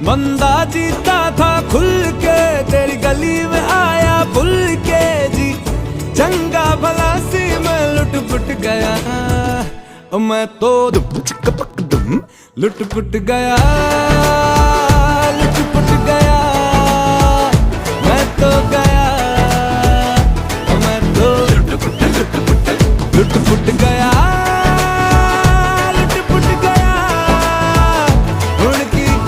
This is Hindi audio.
बंदा जीता था खुल के, तेरी गली में आया भूल के जी। चंगा भला सी मैं लुट पुट गया, मैं तो लुट पुट गया।